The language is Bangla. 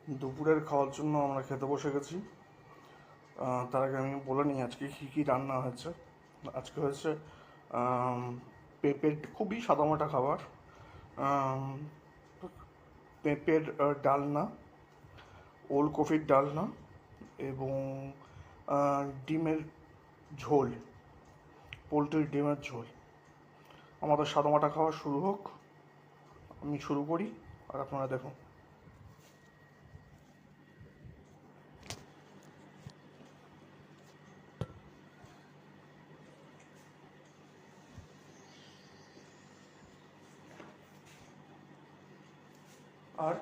দুপুরের খাওয়ার জন্য আমরা খেতে বসে গেছি। তার আগে আমি বলে নিই আজকে কী কী রান্না হয়েছে। আজকে হয়েছে পেঁপের, খুবই সাদামাটা খাবার, আম, পেঁপের ডালনা, ওলকপির ডালনা এবং ডিমের ঝোল, পোলট্রির ডিমের ঝোল। আমাদের সাদামাটা খাবার শুরু হোক। আমি শুরু করি আর আপনারা দেখুন। আর